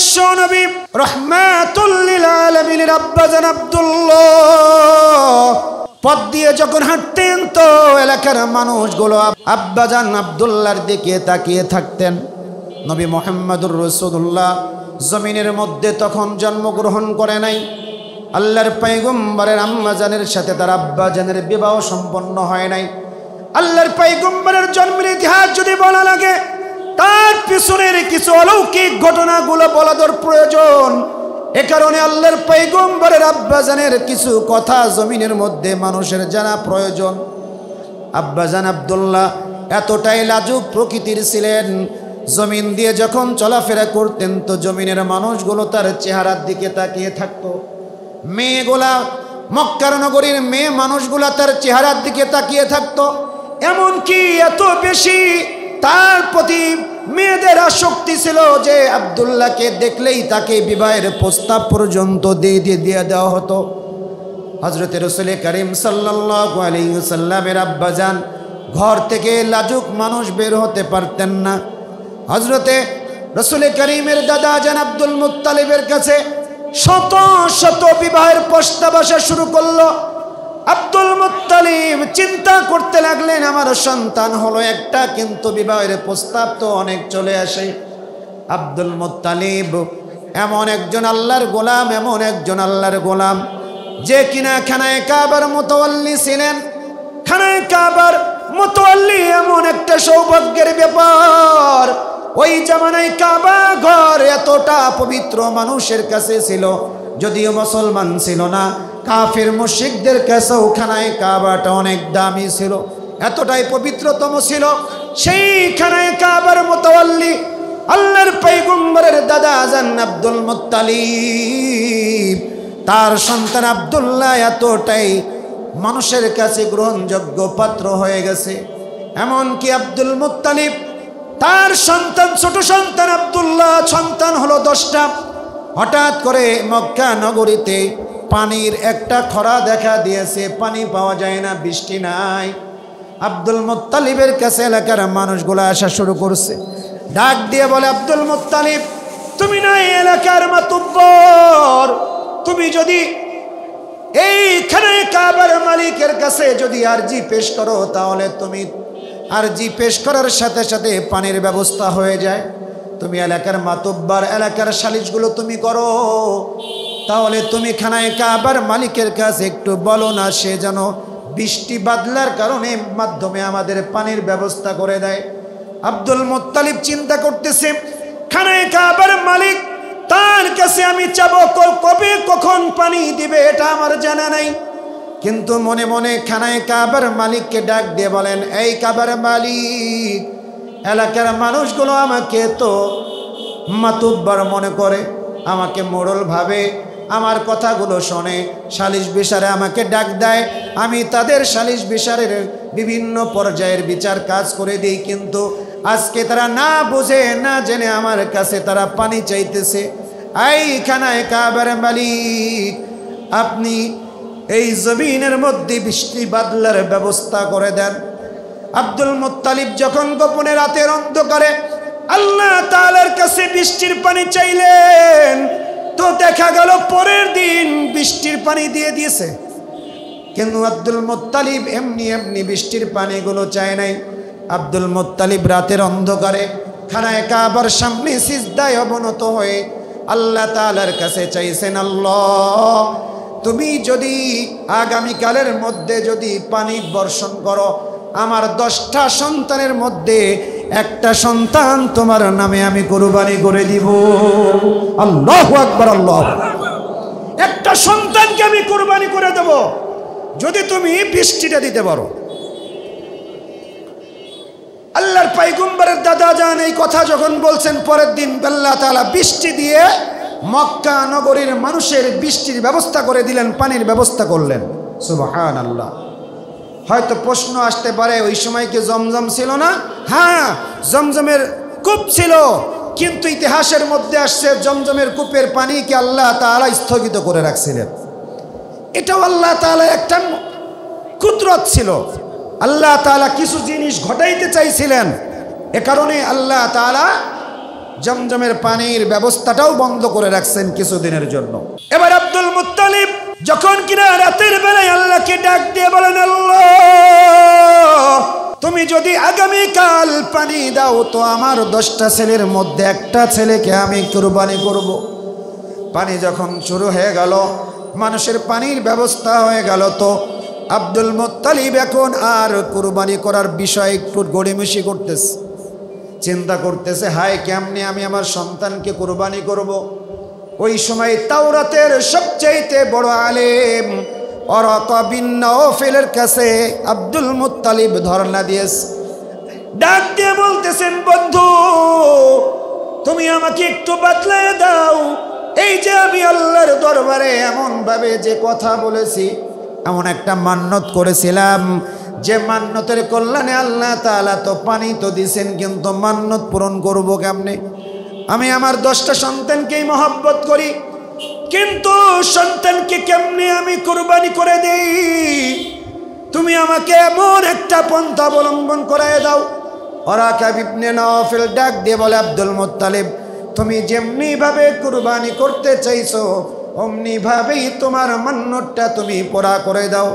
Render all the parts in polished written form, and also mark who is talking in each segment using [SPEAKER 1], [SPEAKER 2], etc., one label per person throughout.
[SPEAKER 1] বিশ্ব নবী রাহমাতুল লিল আলামিনের আব্বাজান আব্দুল্লাহ পথ দিয়ে যখন হাঁটতেন তো এলাকার মানুষগুলো আব্বাজান আব্দুল্লাহর দিকে তাকিয়ে থাকতেন। নবী মুহাম্মদুর রাসূলুল্লাহ জমিনের মধ্যে তখন জন্মগ্রহণ করে নাই। আল্লাহর পয়গম্বরের আম্মাজানের সাথে তার আব্বাজানের বিবাহ সম্পন্ন হয় নাই। আল্লাহর পয়গম্বরের জন্মের ইতিহাস যদি বলা লাগে তার পিছনের কিছু অলৌকিক ঘটনাগুলো বলার প্রয়োজন। এ কারণে আল্লাহর পয়গম্বরের আব্বাজানের কিছু কথা জমিনের মধ্যে মানুষের জানা প্রয়োজন। আব্বাজান আব্দুল্লাহ এতটাই লাজুক প্রকৃতির ছিলেন, জমিন দিয়ে যখন চলাফেরা করতেন তো জমিনের মানুষগুলো তার চেহারার দিকে তাকিয়ে থাকতো। মেয়েগুলা, মক্কার নগরীর মেয়ে মানুষগুলা তার চেহারার দিকে তাকিয়ে থাকতো। এমনকি এত বেশি তার প্রতি মেয়েদের আসক্তি ছিল যে আব্দুল্লাহকে দেখলেই তাকে বিবাহের প্রস্তাব পর্যন্ত দিয়ে দেওয়া হতো। হযরত রাসূল করিম সাল্লাল্লাহু আলাইহি ওয়াসাল্লামের আব্বাজান ঘর থেকে লাজুক মানুষ বের হতে পারতেন না। হযরতে রাসূল করিমের দাদা জান আব্দুল মুত্তালিবের কাছে শত শত বিবাহের প্রস্তাব আসা শুরু করলো। আব্দুল মুত্তালিব চিন্তা করতে লাগলেন, আমার সন্তান হলো একটা, কিন্তু বিবাহের প্রস্তাব তো অনেক চলে আসে। আব্দুল মুত্তালিব এমন একজন আল্লাহর গোলাম, এমন একজন আল্লাহর গোলাম যে কিনা খানায়ে কাবার মুতাওয়াল্লি ছিলেন। খানায়ে কাবার মুতাওয়াল্লি এমন একটা সৌভাগ্যের ব্যাপার। ওই জামানায় কাবা ঘর এতটা পবিত্র মানুষের কাছে ছিল, যদিও মুসলমান ছিল না, কাফির মুশরিকদের কাছেও খানায়ে কাবাটা অনেক দামি ছিল, এতটাই পবিত্রতম ছিল। সেই খানায়ে কাবার মুতাওয়াল্লি আল্লাহর পয়গম্বরের দাদা জান আব্দুল মুত্তালিব, তার সন্তান আব্দুল্লাহ এতটাই মানুষের কাছে গ্রহণযোগ্য পাত্র হয়ে গেছে। এমনকি আব্দুল মুত্তালিব তার সন্তান, ছোট সন্তান আব্দুল্লাহ, সন্তান হলো 10টা। হঠাৎ করে মক্কা নগরীতে পানির একটা খরা দেখা দিয়েছে, পানি পাওয়া যায় না, বৃষ্টি নাই। আব্দুল মুত্তালিবের কাছে এলাকার মানুষগুলো আসা শুরু করছে, ডাক দিয়ে বলে, আব্দুল মুত্তালিব তুমি না এই এলাকার মাতুব্বর, তুমি যদি এই খানায়ে কাবার মালিকের কাছে যদি আরজি পেশ করো তাহলে তুমি আরজি পেশ করার সাথে সাথে পানির ব্যবস্থা হয়ে যায়। তুমি এলাকার মাতুব্বর, এলাকার সালিশগুলো তুমি করো, তাহলে তুমি খানায়ে কাবার মালিকের কাছে একটু বলো না, সে যেন বৃষ্টি বাদলার কারণে মাধ্যমে আমাদের পানির ব্যবস্থা করে দেয়। আব্দুল মুত্তালিব চিন্তা করতেছে, খানায়ে কাবার মালিক, তার কাছে আমি চাবো, কবে কখন পানি দিবে এটা আমার জানা নাই। কিন্তু মনে মনে খানায়ে কাবার মালিককে ডাক দিয়ে বলেন, এই কাবার মালিক, এলাকার মানুষগুলো আমাকে তো মাতুব্বর মনে করে, আমাকে মোড়ল ভাবে, আমার কথাগুলো শোনে, সালিশ বিচারে আমাকে ডাক দেয়, আমি তাদের সালিশ বিচারের বিভিন্ন পর্যায়ের বিচার কাজ করে দিই। কিন্তু আজকে তারা না বুঝে না জেনে আমার কাছে তারা পানি চাইতেছে। এই খানায়ে কাবার মালিক, আপনি এই জমিনের মধ্যে বৃষ্টি বাদলার ব্যবস্থা করে দেন। আব্দুল মুত্তালিব যখন গোপনে রাতের অন্ধকারে আল্লাহ তাআলার কাছে বৃষ্টির পানি চাইলেন তো দেখা গেল পরের দিন বৃষ্টির পানি দিয়ে দিয়েছে। কিন্তু আব্দুল মুত্তালিব এমনি এমনি বৃষ্টির পানিগুলো চায় নাই। আব্দুল মুত্তালিব রাতের অন্ধকারে খানায়ে কাবার সামনে সিজদায় অবনত হয়ে আল্লাহ তাআলার কাছে চাইছেন, আল্লাহ তুমি যদি আগামীকালের মধ্যে যদি পানি বর্ষণ করো, আমার 10টা সন্তানের মধ্যে একটা সন্তান তোমার নামে আমি কুরবানি করে দিব। আল্লাহু আকবার, আল্লাহ, একটা সন্তানকে আমি কুরবানি করে দেব যদি তুমি বৃষ্টিটা দিতে পারো। আল্লাহর পয়গম্বরের দাদা জান এই কথা যখন বলছেন, পরের দিন আল্লাহ তাআলা বৃষ্টি দিয়ে মক্কা নগরীর মানুষের বৃষ্টির ব্যবস্থা করে দিলেন, পানির ব্যবস্থা করলেন। সুবহানাল্লাহ। হয়তো প্রশ্ন আসতে পারে, ওই সময় কি জমজম ছিল না? হ্যাঁ, জমজমের কূপ ছিল, কিন্তু ইতিহাসের মধ্যে আসছে জমজমের কূপের পানিকে আল্লাহ তাআলা স্থগিত করে রাখছিলেন। এটাও আল্লাহ তাআলা একটা কুদরত ছিল, আল্লাহ তাআলা কিছু জিনিস ঘটাইতে চাইছিলেন। এ কারণে আল্লাহ তাআলা জমজমের পানির ব্যবস্থাটাও বন্ধ করে রাখছেন কিছুদিনের জন্য। এবার আব্দুল মুত্তালিব যখন কিনা রাতের বেলায় আল্লাহকে ডাক দিয়ে বলেন, আল্লাহ তুমি যদি আগামীকাল পানি দাও তো আমার 10টা ছেলের মধ্যে একটা ছেলেকে আমি কুরবানি করব। পানি যখন শুরু হয়ে গেল, মানুষের পানির ব্যবস্থা হয়ে গেল, তো আব্দুল মুত্তালিব এখন আর কুরবানি করার বিষয়ে একটু গড়িমসি করতেছে, চিন্তা করতেছে, হায় কেমনে আমি আমার সন্তানকে কুরবানি করব। ওই সময় তাওরাতের সবচাইতে বড় আলেম ওরাকা বিন নাওফেলের কাছে আব্দুল মুত্তালিব ধর্ণা দিয়েছে, ডাক দিয়ে বলতেছেন, বন্ধু তুমি আমাকে একটু বাতলায় দাও, এই যে আমি আল্লাহর দরবারে এমন ভাবে যে কথা বলেছি, এমন একটা মান্নত করেছিলাম, যে মান্নতের কল্যাণে আল্লাহ তাআলা তো পানি তো দিছেন, কিন্তু মান্নত পূরণ করব কেমনে? আমি আমার 10টা সন্তানকেই মহব্বত করি, কিন্তু সন্তানকে কেমনে আমি কুরবানি করে দেই? তুমি আমাকে এমন একটা পন্থা অবলম্বন করায় দাও। ওরাকা ইবনে নাওফেল ডাক দিয়ে বলে, আব্দুল মুত্তালিব তুমি যেমনি ভাবে কুরবানি করতে চাইছো অমনি ভাবেই তোমার মান্নতটা তুমি পুরা করে দাও,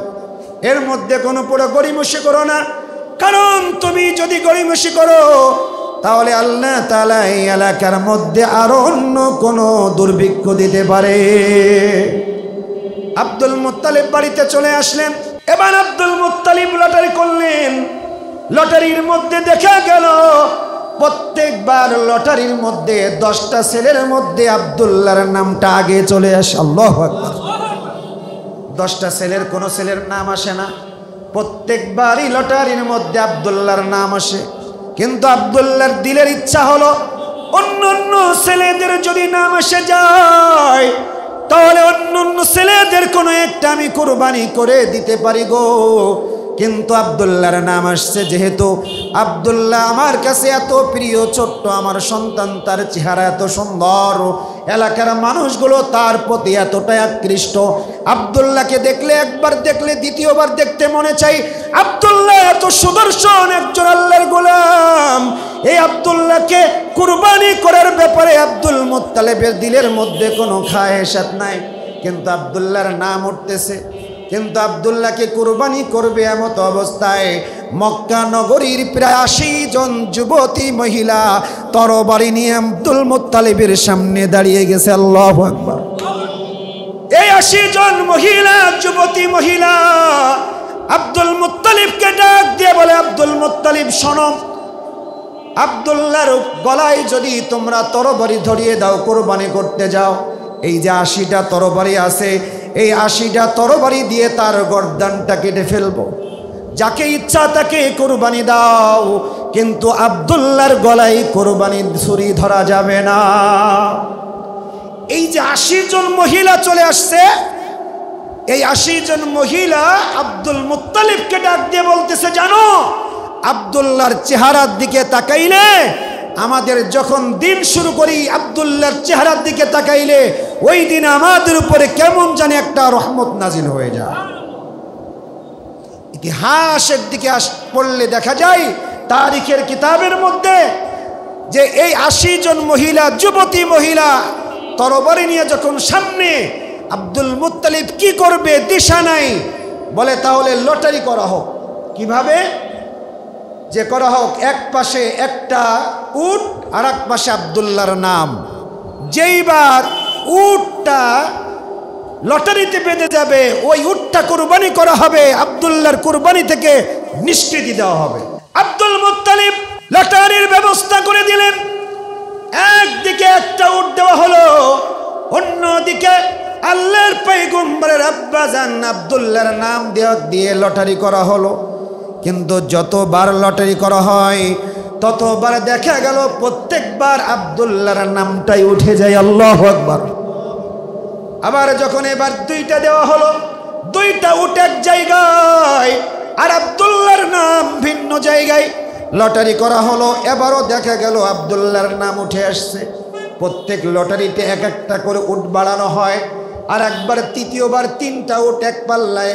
[SPEAKER 1] এর মধ্যে কোনো পুরো গড়িমসি করো না, কারণ তুমি যদি গড়িমসি করো তাহলে আল্লাহ তাআলা এই এলাকার মধ্যে আরো অন্য কোনো দুর্ভিক্ষ দিতে পারে। আব্দুল মুত্তালিব বাড়িতে চলে আসলেন। এবার আব্দুল মুত্তালিব লটারি করলেন। লটারির মধ্যে দেখা গেল প্রত্যেকবার লটারির মধ্যে 10টা ছেলের মধ্যে আব্দুল্লাহর নামটা আগে চলে আসে। আল্লাহু আকবার। 10টা ছেলের কোনো ছেলের নাম আসে না, প্রত্যেকবারই লটারির মধ্যে আব্দুল্লাহর নাম আসে। কিন্তু আব্দুল্লাহর দিলের ইচ্ছা হলো অন্য অন্য ছেলেদের যদি নাম এসে যায় তাহলে অন্য অন্য ছেলেদের কোনো একটা আমি কুরবানি করে দিতে পারি গো। কিন্তু আব্দুল্লাহর নাম আসছে, যেহেতু আব্দুল্লাহ আমার কাছে এত প্রিয়, ছোট্ট আমার সন্তান, তার চেহারা এত সুন্দর, এলাকার মানুষগুলো তার প্রতি এতটাই আকৃষ্ট, আব্দুল্লাহকে দেখলে একবার দেখলে দ্বিতীয়বার দেখতে মনে চাই। আব্দুল্লাহ এত সুদর্শন একজন আল্লাহর গোলাম, এই আব্দুল্লাহকে কুরবানি করার ব্যাপারে আব্দুল মুত্তালিবের দিলের মধ্যে কোনো খায়েশাত নাই, কিন্তু আব্দুল্লাহর নাম উঠতেছে। কিন্তু আব্দুল্লাহকে কুরবানি করবে এমত অবস্থায় মক্কা নগরীর প্রায় 80 জন যুবতী মহিলা তরবারি নিয়ে আব্দুল মুত্তালিবের সামনে দাঁড়িয়ে গেছে। আল্লাহু আকবার। এই 80 জন মহিলা, যুবতী মহিলা আব্দুল মুত্তালিবকে ডাক দিয়ে বলে, আব্দুল মুত্তালিব শোনো, আব্দুল্লাহর গলায় যদি তোমরা তরবারি ধরিয়ে দাও, কুরবানি করতে যাও, এই যে 80টা তরবারি আছে, এই 80টা তরবারি দিয়ে তার গর্দানটা কেটে ফেলবো, যাকে ইচ্ছা তাকে কুরবানি দাও, কিন্তু আব্দুল্লাহর গলায় কুরবানি ছুরি ধরা যাবে না। এই যে 80 জন মহিলা চলে আসছে, এই 80 জন মহিলা আব্দুল মুত্তালিবকে ডাক দিয়ে বলতেছে, জানো আব্দুল্লাহর চেহারার দিকে তাকাইলে, আমাদের যখন দিন শুরু করি আব্দুল্লাহর চেহারার দিকে তাকাইলে ওই দিন আমাদের উপরে কেমন জানি একটা রহমত নাজিল হয়ে যায়। ইতিহাসের দিকে পড়লে দেখা যায়, তারিখের কিতাবের মধ্যে, যে এই 80 জন মহিলা, যুবতী মহিলা তরবারি নিয়ে যখন সামনে, আব্দুল মুত্তালিব কি করবে দিশা নাই, বলে তাহলে লটারি করা হোক। কিভাবে যে করা হোক, এক পাশে একটা উট আর এক পাশে আব্দুল্লাহর নাম, যেইবার উটটা লটারিতে বেঁধে যাবে ওই উটটা কুরবানি করা হবে, আব্দুল্লাহর কুরবানি থেকে নিষ্কৃতি দেওয়া হবে। আব্দুল মুত্তালিব লটারির ব্যবস্থা করে দিলেন। একদিকে একটা উট দেওয়া হলো, অন্যদিকে আল্লাহর পয়গম্বরের আব্বাজান আব্দুল্লাহর নাম দিয়ে লটারি করা হলো। কিন্তু যতবার লটারি করা হয় ততবার দেখা গেল প্রত্যেকবার আব্দুল্লাহর নামটাই উঠে যায়। আল্লাহু আকবার। আবার যখন এবার 2টা দেওয়া হলো, 2টা উট এক জায়গায় আর আব্দুল্লাহর নাম ভিন্ন জায়গায়, লটারি করা হলো, এবারও দেখা গেল আব্দুল্লাহর নাম উঠে আসছে। প্রত্যেক লটারিতে এক একটা করে উট বাড়ানো হয়, আর একবার তৃতীয়বার 3টা উট এক পাল্লায়,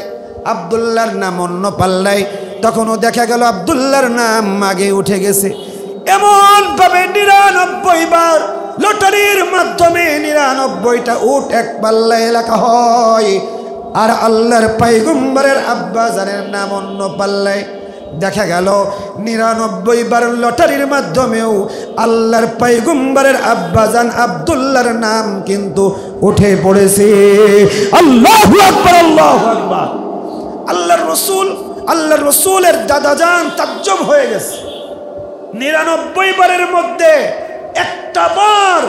[SPEAKER 1] আব্দুল্লাহর নাম অন্য পাল্লায়, তখনও দেখা গেল আব্দুল্লাহর নাম আগে উঠে গেছে। এমন ভাবে 99 বার লটারির মাধ্যমে 99টা উট এক পাল্লায় লেখা হয়, আর আল্লাহর পয়গম্বরের আব্বাজানের নাম অন্য পাল্লায়। দেখা গেল 99 বার লটারির মাধ্যমেও আল্লাহর পয়গম্বরের আব্বাজান আব্দুল্লাহর নাম কিন্তু উঠে পড়েছে। আল্লাহু আকবার, আল্লাহু আকবার। আল্লাহর রসুলের দাদাজান তাজ্জব হয়ে গেছে। 99 বারের মধ্যে একটা বার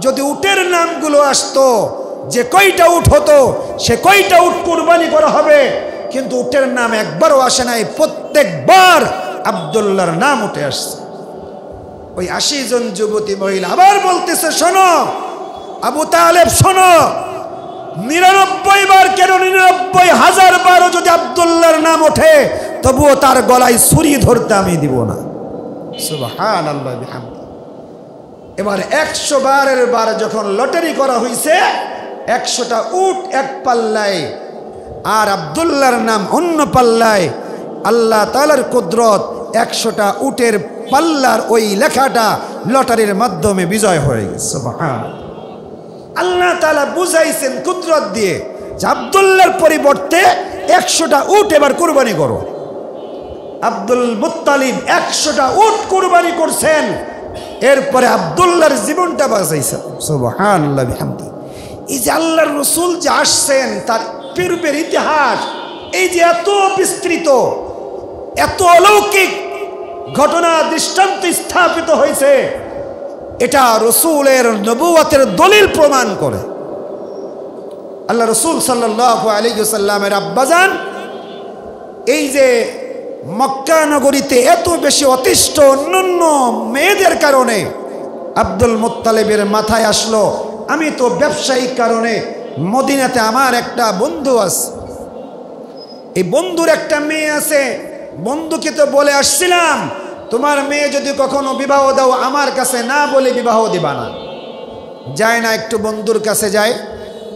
[SPEAKER 1] যদি উটের নামগুলো আসতো, যে কয়টা উট হতো সে কয়টা উট কুরবানি করা হবে, কিন্তু উটের নাম একবারও আসে নাই। প্রত্যেকবার আব্দুল্লাহর নাম উঠে আসছে। ওই 80 জন যুবতী মহিলা আবার বলতেছে, শোনো আবু তালেব, শোনো, 99 বার কেন 99,000 বারও যদি আব্দুল্লাহর নাম ওঠে, তবুও তার গলায় ছুরি ধরতে আমি দিব না। সুবহানাল্লাহ বিহামদি। এবার 100 বারের বার যখন লটারি করা হয়েছে, 100টা উট এক পাল্লায় আর আব্দুল্লাহর নাম অন্য পাল্লায়, আল্লাহ তাআলার কুদরত 100টা উটের পাল্লার ওই লেখাটা লটারির মাধ্যমে বিজয় হয়ে গেছে। সুবহানাল্লাহ। আল্লাহ তাআলা বুঝাইছেন কুদরত দিয়ে যে আব্দুল্লাহর পরিবর্তে 100টা উট এবার কুরবানি করো। আব্দুল মুত্তালিব 100টা উট কুরবানি করছেন, এরপরে আব্দুল্লাহর জীবনটা বাঁচাইছেন। সুবহানাল্লাহ বিহামদি। এই যে আল্লাহর রসুল যে আসছেন, তার পূর্বের ইতিহাস এই যে এত বিস্তৃত, এত অলৌকিক ঘটনা দৃষ্টান্ত স্থাপিত হয়েছে, এটা রসুলের নবুয়তের দলিল প্রমাণ করে। আল্লাহ রসুল সাল্লাল্লাহু আলাইহি ওয়াসাল্লামের আব্বাজান এই যে মক্কা নগরীতে এত বেশি অতিষ্ঠ অন্যান্য মেয়েদের কারণে আব্দুল মুত্তালিবের মাথায় আসলো, আমি তো ব্যবসায়িক কারণে মদিনাতে আমার একটা বন্ধু আছে, এই বন্ধুর একটা মেয়ে আছে, বন্ধুকে তো বলে আসছিলাম তোমার মেয়ে যদি কখনো বিবাহ দাও আমার কাছে না বলে বিবাহ দিবা না। যায় না, একটু বন্ধুর কাছে যায়,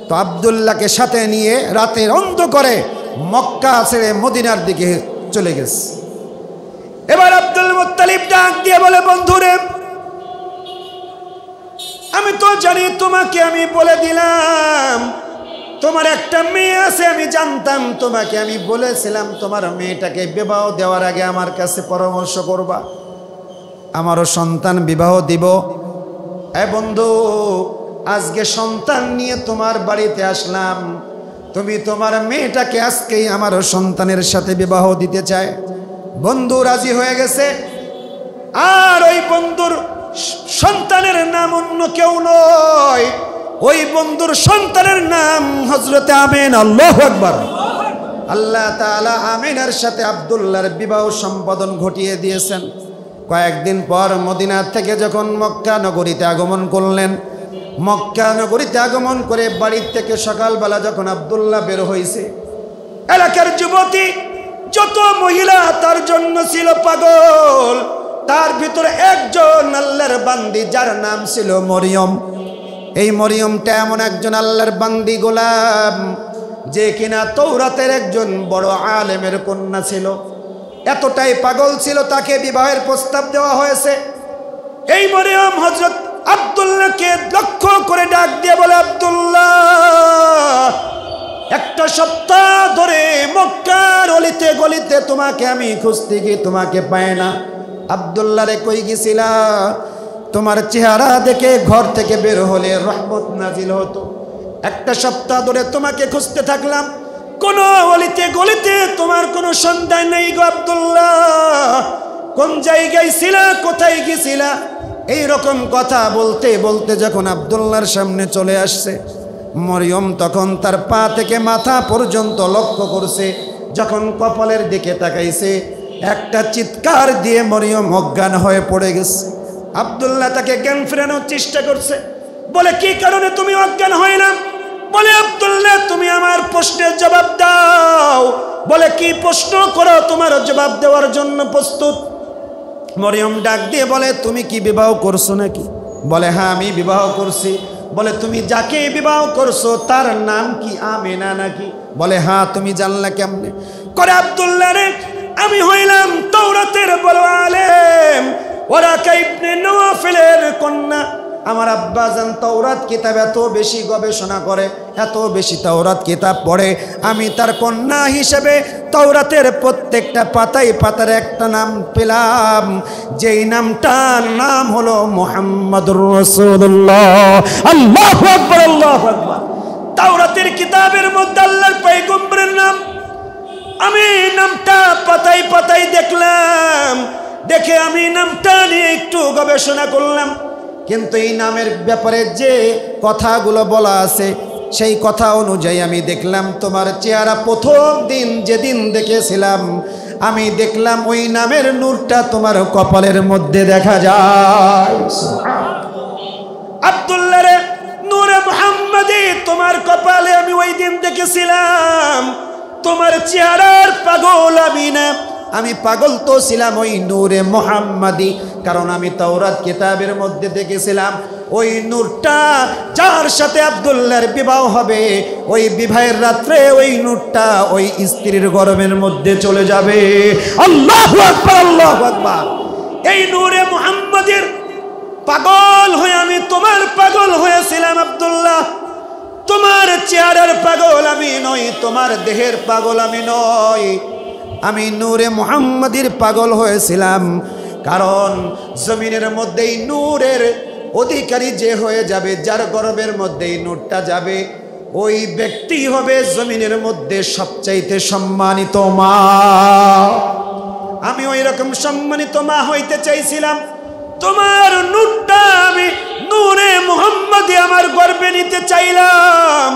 [SPEAKER 1] তো আব্দুল্লাহকে সাথে নিয়ে রাতের অন্ধকারে মক্কা ছেড়ে মদিনার দিকে চলে গেছে। এবার আব্দুল মুত্তালিব ডাক দিয়ে বলে, বন্ধুরে, আমি তো জানি তোমাকে আমি বলে দিলাম তোমার একটা মেয়ে আছে, আমি জানতাম, তোমাকে আমি বলেছিলাম তোমার মেয়েটাকে বিবাহ দেওয়ার আগে আমার কাছে পরামর্শ করবা, আমারও সন্তান বিবাহ দিব। এ বন্ধু, আজকে সন্তান নিয়ে তোমার বাড়িতে আসলাম, তুমি তোমার মেয়েটাকে আজকেই আমার সন্তানের সাথে বিবাহ দিতে চায়। বন্ধু রাজি হয়ে গেছে। আর ওই বন্ধুর সন্তানের নাম অন্য কেউ নয়, ওই বন্ধুর সন্তানের নাম হযরতে আমিন। আল্লাহু আকবার। আল্লাহ তাআলা আমিনার সাথে আব্দুল্লাহর বিবাহ সম্পাদন ঘটিয়ে দিয়েছেন। কয়েকদিন পর মদিনা থেকে যখন মক্কা নগরীতে আগমন করলেন, মক্কা নগরীতে আগমন করে বাড়ির থেকে সকালবেলা যখন আব্দুল্লাহ বের হয়েছে, এলাকার যুবতী যত মহিলা তার জন্য ছিল পাগল। তার ভিতরে একজন আল্লাহর বান্দি, যার নাম ছিল মরিয়ম। এই মরিয়মটা এমন একজন আল্লাহর বান্দি গোলাম, যে কিনা তৌরাতের একজন বড় আলেমের কন্যা ছিল। এতটাই পাগল ছিল, তাকে বিবাহের প্রস্তাব দেওয়া হয়েছে। এই মরিয়ম হযরত আব্দুল্লাহকে লক্ষ্য করে ডাক দিয়ে বলে, আব্দুল্লাহ, একটা সপ্তাহ ধরে মক্কার অলিতে গলিতে তোমাকে আমি খুঁজতে গিয়ে তোমাকে পাই না। আব্দুল্লাহ রে, কই গেছিলা? তোমার চেহারা দেখে ঘর থেকে বের হলে রহমত নাজিল হতো। একটা সপ্তাহ ধরে তোমাকে খুঁজতে থাকলাম, কোনো অলিতে গলিতে তোমার কোনো সন্ধান নেই গো আব্দুল্লাহ। কোন জায়গায় ছিলা, কোথায় গেছিলা? এই রকম কথা বলতে বলতে যখন আব্দুল্লাহর সামনে চলে আসছে, মরিয়ম তখন তার পা থেকে মাথা পর্যন্ত লক্ষ্য করছে। যখন কপালের দিকে তাকাইছে, একটা চিৎকার দিয়ে মরিয়ম অজ্ঞান হয়ে পড়ে গেছে। আব্দুল্লাহ তাকে জ্ঞান ফেরানোর চেষ্টা করছে, বলে, কি কারণে তুমি অজ্ঞান হয় না? বলে, আব্দুল্লাহ, তুমি আমার প্রশ্নের জবাব দাও। বলে, কি প্রশ্ন করো, তোমার জবাব দেওয়ার জন্য প্রস্তুত। মরিয়ম ডাক দিয়ে বলে, তুমি কি বিবাহ করছো নাকি? বলে, হ্যাঁ, আমি বিবাহ করছি। বলে, তুমি যাকে বিবাহ করছো তার নাম কি আমিনা নাকি? বলে, হ্যাঁ। তুমি জানলা কেমনে? করে, আব্দুল্লাহ রে, আমি হইলাম তৌরাতের বড় আলেম। ওয়ারাকা ইবনে নওফলের কন্যা। আমার আব্বাজান তাওরাত কিতাব এত বেশি গবেষণা করে, এত বেশি তাওরাত কিতাব পড়ে, আমি তার কন্যা হিসেবে তাওরাতের প্রত্যেকটা পাতায় পাতার একটা নাম পেলাম, যেই নামটার নাম হলো মুহাম্মাদুর রাসূলুল্লাহ। আল্লাহু আকবার, আল্লাহু আকবার। তাওরাতের কিতাবের মধ্যে আল্লাহর পয়গম্বরের নাম, আমি নামটা পাতায় পাতায় দেখলাম, দেখে আমি নামটা নিয়ে একটু গবেষণা করলাম। কিন্তু এই নামের ব্যাপারে যে কথাগুলো বলা আছে সেই কথা অনুযায়ী আমি দেখলাম তোমার চেহারা প্রথম দিন যেদিন দেখেছিলাম আমি দেখলাম ওই নামের নূরটা তোমার কপালের মধ্যে দেখা যায়। আব্দুল্লাহ রে নূরে মুহাম্মাদি তোমার কপালে আমি ওই দিন দেখেছিলাম। তোমার চেহারার পাগল আমি না, আমি পাগল তো ছিলাম ওই নূরে মুহাম্মাদি, কারণ আমি তাওরাত কিতাবের মধ্যে দেখেছিলাম ওই নূরটা যার সাথে আব্দুল্লাহর বিবাহ হবে ওই বিবাহের রাত্রে ওই নূরটা ওই স্ত্রীর গর্ভের মধ্যে চলে যাবে। আল্লাহু আকবার, আল্লাহু আকবার। এই নূরে মুহাম্মাদির পাগল হয়ে আমি তোমার পাগল হয়েছিলাম আব্দুল্লাহ। তোমার চেহারার পাগল আমি নই, তোমার দেহের পাগল আমি নই, আমি নূরে মুহাম্মাদির পাগল হয়েছিলাম। কারণ জমিনের মধ্যেই নূরের অধিকারী যে হয়ে যাবে, যার গর্ভের মধ্যেই নূরটা যাবে, ওই ব্যক্তি হবে জমিনের মধ্যে সবচাইতে সম্মানিত মা। আমি ওই রকম সম্মানিত মা হইতে চাইছিলাম। তোমার নূরটা আমি নূরে মুহাম্মাদি আমার গর্ভে নিতে চাইলাম।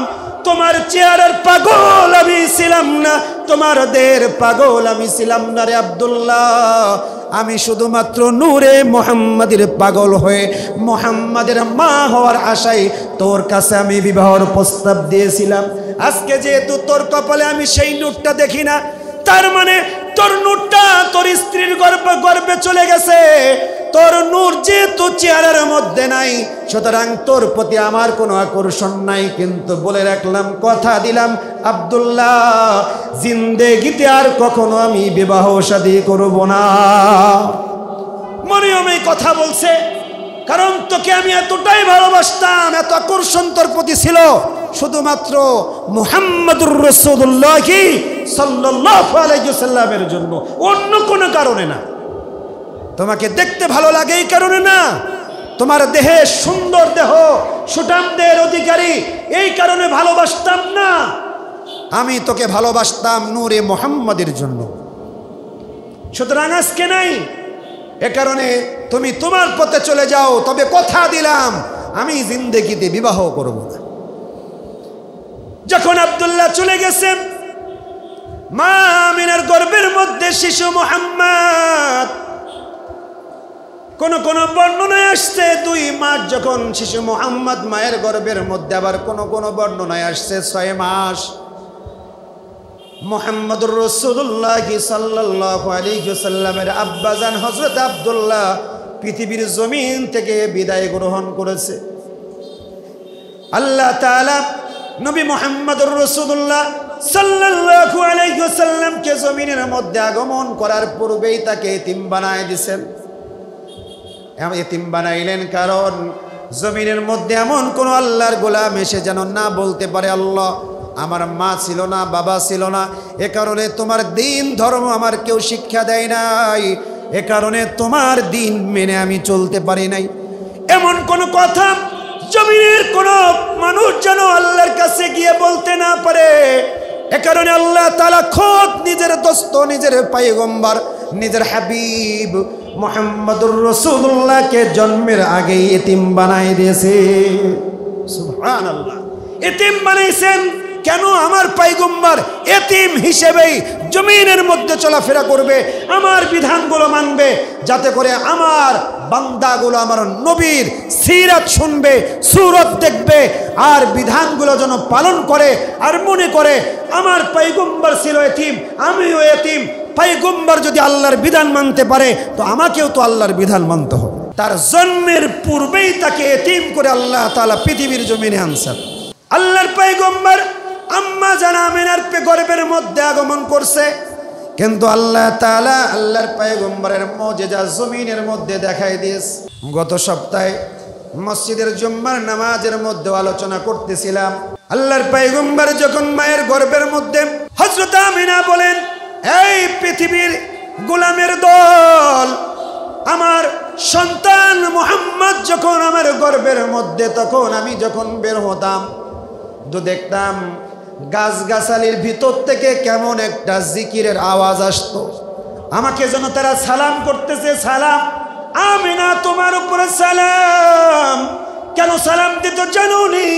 [SPEAKER 1] তোমার চেহারার পাগল আমি ছিলাম না, তোমার দেহের পাগল আমি ছিলাম না রে আব্দুল্লাহ। আমি শুধুমাত্র নূরে মুহাম্মাদের পাগল হয়ে মুহাম্মাদের মা হওয়ার আশায় তোর কাছে আমি বিবাহর প্রস্তাব দিয়েছিলাম। আজকে যেহেতু তোর কপালে আমি সেই নূরটা দেখি না, তার মানে তোর নূরটা তোর স্ত্রীর গর্ভে চলে গেছে। তোর নূর যেহেতু চেহারার মধ্যে নাই, সুতরাং তোর প্রতি আমার কোনো আকর্ষণ নাই। কিন্তু বলে রাখলাম, কথা দিলাম আব্দুল্লাহ, জিন্দেগিতে আর কখনো আমি বিবাহ শাদী করব না। মরিয়ম এই কথা বলছে কারণ তোকে আমি এতটাই ভালোবাসতাম, এত আকর্ষণ তোর প্রতি ছিল শুধুমাত্র মুহাম্মাদুর রাসূলুল্লাহ সাল্লাল্লাহু আলাইহি ওয়াসাল্লামের জন্য, অন্য কোনো কারণে না। তোমাকে দেখতে ভালো লাগে এই কারণে না, তোমার দেহে সুন্দর দেহ, সুঠাম দেহের অধিকারী, এই কারণে ভালোবাসতাম না। আমি তোকে ভালোবাসতাম নূরে মুহাম্মাদের জন্য। সুতরাং আজকে নাই, এ কারণে তুমি তোমার পথে চলে যাও, তবে কথা দিলাম আমি জিন্দেগিতে বিবাহ করব না। যখন আব্দুল্লাহ চলে গেছেন, মা আমিনার গর্ভের মধ্যে শিশু মুহাম্মদ, কোন কোন বর্ণনায় আসছে 2 মাস যখন শিশু মুহাম্মদ মায়ের গর্ভের মধ্যে, আবার কোন কোন বর্ণনায় আসছে 6 মাস। মুহাম্মদুর রাসূলুল্লাহ সাল্লাল্লাহু আলাইহি ওয়াসাল্লামের আব্বাজান হযরত আব্দুল্লাহ পৃথিবীর জমিন থেকে বিদায় গ্রহণ করেছে। আল্লাহ তাআলা নবী মুহাম্মদুর রাসূলুল্লাহ সাল্লাল্লাহু আলাইহি ওয়াসাল্লামকে জমিনের মধ্যে আগমন করার পূর্বেই তাকে এতিম বানায় দিয়েছেন। এতিম বানাইলেন কারণ জমিনের মধ্যে এমন কোন আল্লাহর গোলাম এসে যেন না বলতে পারে, আল্লাহ আমার মা ছিল না, বাবা ছিল না, এ কারণে তোমার দিন ধর্ম আমার কেউ শিক্ষা দেয় নাই, এ কারণে তোমার দিন মেনে আমি চলতে পারি নাই, এমন কোন কথা জমিনের কোন মানুষ যেন আল্লাহর কাছে গিয়ে বলতে না পারে। এ কারণে আল্লাহ তাআলা খোদ নিজের দোস্ত, নিজের পয়গম্বর, নিজের হাবিব মুহাম্মদুর রাসূলুল্লাহকে জন্মের আগেই এতিম বানাই দিয়েছে। সুবহানাল্লাহ, এতিম বানাইছেন কেন? আমার পয়গম্বর এতিম হিসেবেই জমিনের মধ্যে চলাফেরা করবে, আমার বিধানগুলো মানবে, যাতে করে আমার বান্দাগুলো আমার নবীর সিরাত শুনবে, সুরত দেখবে, আর বিধানগুলো যেন পালন করে, আর মনে করে আমার পয়গম্বর ছিল এতিম, আমিও এতিম। পয়গম্বর যদি আল্লাহর বিধান মানতে পারে তো আমাকেও তো আল্লাহর বিধান মানতে হবে। তার জন্মের পূর্বেই তাকে এতিম করে আল্লাহ তাআলা পৃথিবীর জমিনে আনছেন। আল্লাহর পয়গম্বর আম্মা জান আমিনার গর্ভের মধ্যে আগমন করছে। কিন্তু আল্লাহ তাআলা আল্লাহর পয়গম্বরের মুজিজা জমিনের মধ্যে দেখাই দিয়েছে। গত সপ্তাহে মসজিদের জুম্মার নামাজের মধ্যে আলোচনা করতেছিলাম, আল্লাহর পয়গম্বর যখন মায়ের গর্ভের মধ্যে, হযরত আমিনা বলেন, এই পৃথিবীর গোলামের দল, আমার সন্তান মুহাম্মদ যখন আমার গর্ভের মধ্যে, তখন আমি যখন বের হতাম তো দেখতাম গাছগাছালির ভিতর থেকে কেমন একটা জিকিরের আওয়াজ আসতো, আমাকে যেন তারা সালাম করতেছে, সালাম আমিনা তোমার উপরে সালাম। কেন সালাম দিত জানুনি?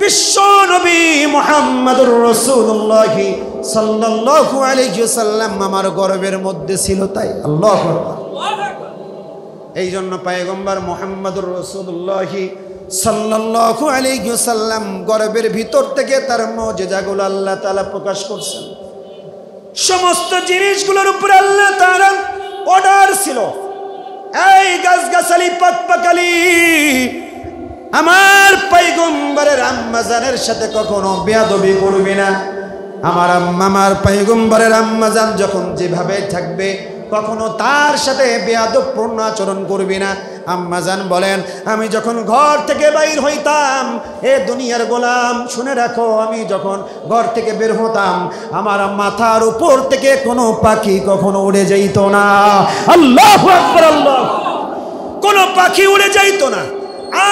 [SPEAKER 1] বিশ্ব নবী মুহাম্মদুর রাসূলুল্লাহ সাল্লাল্লাহু আলাইহি ওয়াসাল্লাম আমার গর্ভের মধ্যে ছিল, তাই আল্লাহু আকবার। এই জন্য পয়গম্বর মুহাম্মদুর রাসূলুল্লাহ সাল্লাল্লাহু আলাইহি ওয়াসাল্লাম গর্ভের ভিতর থেকে তার মুজিজাগুলো আল্লাহ তাআলা প্রকাশ করছেন। সমস্ত জিনিসগুলোর উপরে আল্লাহ তাআলা অর্ডার ছিল, এই গাছগাছালি পাকপাকালি আমার পয়গম্বরের আম্মা জানের সাথে কখনো বেয়াদবি করবি না। আমার আম্মা, আমার পয়গম্বরের আম্মা জান যখন যেভাবে থাকবে কখনো তার সাথে বেয়াদবপূর্ণ আচরণ করবি না। আম্মা জান বলেন, আমি যখন ঘর থেকে বাইর হইতাম, এ দুনিয়ার গোলাম শুনে রাখো, আমি যখন ঘর থেকে বের হতাম আমার মাথার উপর থেকে কোনো পাখি কখনো উড়ে যাইত না। আল্লাহু আকবার, আল্লাহ, কোনো পাখি উড়ে যাইত না।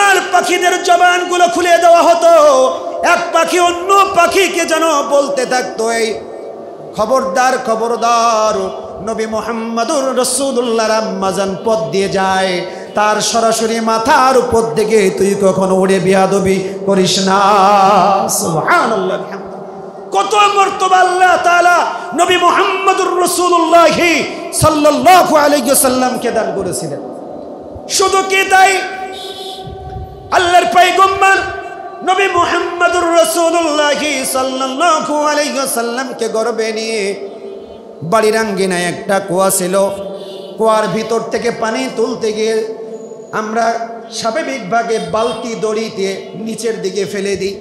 [SPEAKER 1] আর পাখিদের জবানগুলো খুলে দেওয়া হতো, এক পাখি অন্য পাখিকে যেন বলতে থাকতো, এই খবরদার খবরদার, নবী মুহাম্মদুর রাসূলুল্লাহর আম্মা জান পথ দিয়ে যায়, তার সরাসরি মাথার উপর দিকে তুই কখনো উড়ে বেয়াদবি করিস না। সুবহানাল্লাহ, কত মর্তবা আল্লাহ তাআলা নবী মুহাম্মদুর রাসূলুল্লাহ সাল্লাল্লাহু আলাইহি ওয়াসাল্লামকে দান করেছিলেন। শুধু কি তাই, আল্লাহর পয়গম্বর নবী মুহাম্মদুর রাসূলুল্লাহ সাল্লাল্লাহু আলাইহি ওয়াসাল্লামকে গর্ভে নিয়ে বাড়ির আঙ্গিনায় একটা কুয়া ছিল, কুয়ার ভিতর থেকে পানি তুলতে গিয়ে আমরা স্বাভাবিকভাবে বালতি দড়িতে নিচের দিকে ফেলে দিই।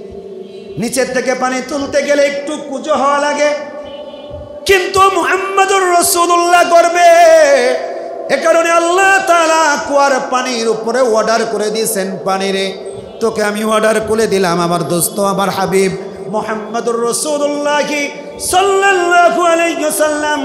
[SPEAKER 1] নিচের থেকে পানি তুলতে গেলে একটু কুঁজো হওয়া লাগে, কিন্তু মুহাম্মদুর রাসূলুল্লাহ গর্ভে, এ কারণে আল্লাহ তাআলা কুয়ার পানির উপরে অর্ডার করে দিয়েছেন, পানি রে তোকে আমি অর্ডার করে দিলাম আমার দোস্ত, আমার হাবিব মুহাম্মদুর রাসূলুল্লাহ সাল্লাল্লাহু আলাইহি ওয়াসাল্লাম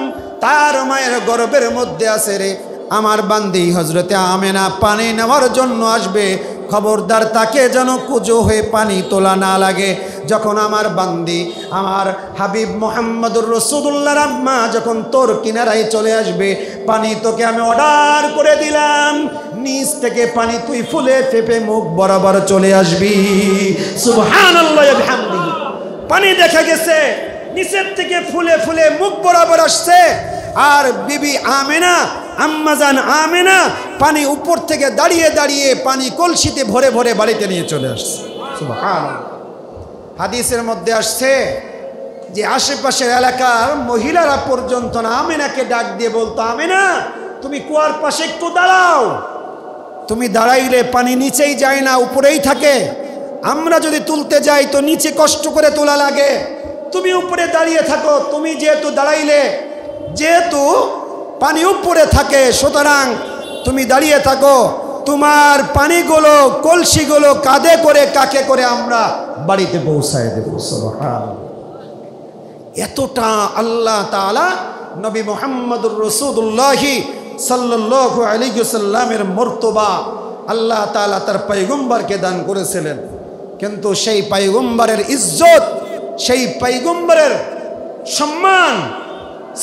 [SPEAKER 1] তার মায়ের গর্ভের মধ্যে আছে রে, আমার বান্দি হযরতে আমেনা পানি নেওয়ার জন্য আসবে, খবরদার তাকে যেন কুজো হয়ে পানি তোলা না লাগে। যখন আমার বান্দি আমার হাবিব মুহাম্মদুর রাসূলুল্লাহর আম্মা যখন তোর কিনারায় চলে আসবে, পানি তোকে আমি অর্ডার করে দিলাম, নিচ থেকে পানি তুই ফুলে ফেপে মুখ বরাবর চলে আসবি। সুবহানাল্লাহ ওয়া বিহামদিহি। পানি দেখা গেছে নিচের থেকে ফুলে ফুলে মুখ বরাবর আসছে, আর বিবি আমেনা, আম্মাজান আমেনা পানি উপর থেকে দাঁড়িয়ে দাঁড়িয়ে পানি কলসিতে ভরে ভরে বাড়িতে নিয়ে চলে আসছে। সুবহানাল্লাহ। হাদিসের মধ্যে আসছে যে আশেপাশের এলাকার মহিলারা পর্যন্ত না আমেনাকে ডাক দিয়ে বলতো, আমেনা তুমি কুয়ার পাশে একটু দাঁড়াও, তুমি দাঁড়াইলে পানি নিচেই যায় না, উপরেই থাকে, আমরা যদি তুলতে যাই তো নিচে কষ্ট করে তোলা লাগে, তুমি উপরে দাঁড়িয়ে থাকো, তুমি যেহেতু দাঁড়াইলে, যেহেতু পানি উপরে থাকে, সুতরাং তুমি দাঁড়িয়ে থাকো, তোমার পানিগুলো কলসিগুলো কাঁধে করে কাকে করে আমরা বাড়িতে পৌঁছায় দেব। সুবহানাল্লাহ। এতটা আল্লাহ তাআলা নবী মুহাম্মদুর রাসূলুল্লাহ সাল্লাল্লাহু আলাইহি ওয়াসাল্লামের মর্তবা আল্লাহ তাআলা তার পয়গম্বরকে দান করেছিলেন। কিন্তু সেই পয়গম্বরের ইজ্জত, সেই পয়গম্বরের সম্মান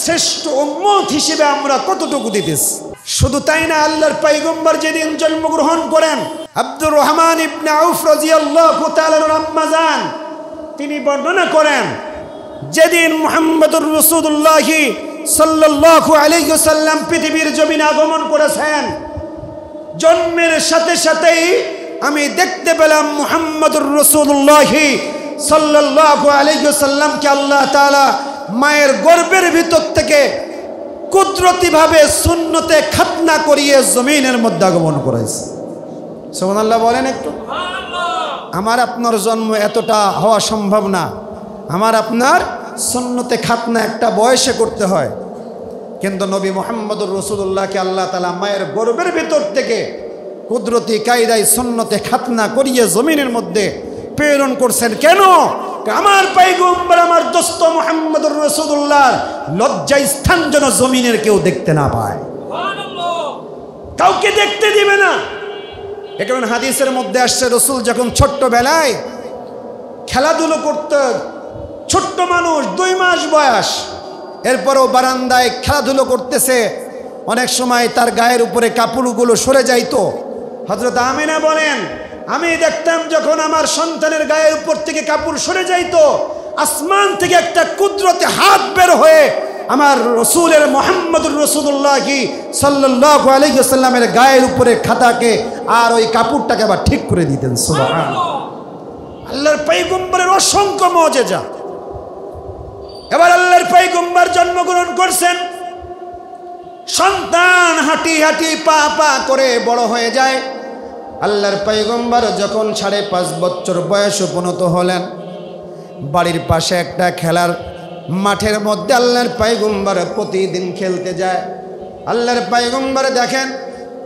[SPEAKER 1] শ্রেষ্ঠ উম্মত হিসেবে আমরা কতটুকু দিতেছি। শুধু তাই না, আল্লাহর পয়গম্বর যেদিন জন্মগ্রহণ করেন, আব্দুর রহমান ইবনে আউফ রাদিয়াল্লাহু তাআলা আম্মা জান তিনি বর্ণনা করেন, যেদিন মুহাম্মদুর রাসূলুল্লাহ সাল্লাল্লাহু আলাইহি ওয়াসাল্লাম পৃথিবীর জমিনে আগমন করেছেন, জন্মের সাথে সাথেই আমি দেখতে পেলাম মুহাম্মদুর রাসূলুল্লাহ সাল্লাল্লাহু আলাইহি ওয়াসাল্লামকে আল্লাহ তাআলা মায়ের গর্ভের ভিতর থেকে কুদরতিভাবে সুন্নতে খাতনা করিয়ে জমিনের মধ্যে আগমন করেছে। সুবহানাল্লাহ বলেন একটু। আমার আপনার জন্ম এতটা হওয়া সম্ভব না, আমার আপনার সুন্নতে খাতনা একটা বয়সে করতে হয়, কিন্তু নবী মুহাম্মদুর রাসূলুল্লাহকে আল্লাহ তাআলা মায়ের গর্ভের ভিতর থেকে কুদরতি কায়দায় সুন্নতে খাতনা করিয়ে জমিনের মধ্যে প্রেরণ করছেন। কেন? আমার পয়গম্বর আমার দোস্ত মুহাম্মদুর রাসূলুল্লাহর লজ্জা স্থান যেন জমিনের কেউ দেখতে না পায়, কাউকে দেখতে দিবে না। এ কারণে হাদিসের মধ্যে আসছে রাসূল যখন ছোট্টবেলায় খেলাধুলো করতে, ছোট্ট মানুষ 2 মাস বয়স, এরপরও বারান্দায় খেলাধুলো করতেছে, অনেক সময় তার গায়ের উপরে কাপড়গুলো সরে যাইতো। হযরত আমিনা বলেন, আমি দেখতাম যখন আমার সন্তানের গায়ের উপর থেকে কাপড় সরে যাইতো, আসমান থেকে একটা কুদরতে হাত বের হয়ে আমার রসুলের মুহাম্মদুর রাসূলুল্লাহ সাল্লাল্লাহু আলাইহি ওয়াসাল্লামের গায়ের উপরে খাতাকে আর ওই কাপড়টাকে আবার ঠিক করে দিতেন। সুবহানাল্লাহ, আল্লাহর পয়গম্বরের অসংখ্য মুজিজা। এবার আল্লাহর পয়গম্বর জন্মগ্রহণ করছেন, সন্তান হাঁটি হাঁটি পা পা করে বড় হয়ে যায়। আল্লাহর পয়গম্বর যখন 5.5 বছর বয়স উপনীত হলেন, বাড়ির পাশে একটা খেলার মাঠের মধ্যে আল্লাহর পয়গম্বর প্রতিদিন খেলতে যায়। আল্লাহর পয়গম্বর দেখেন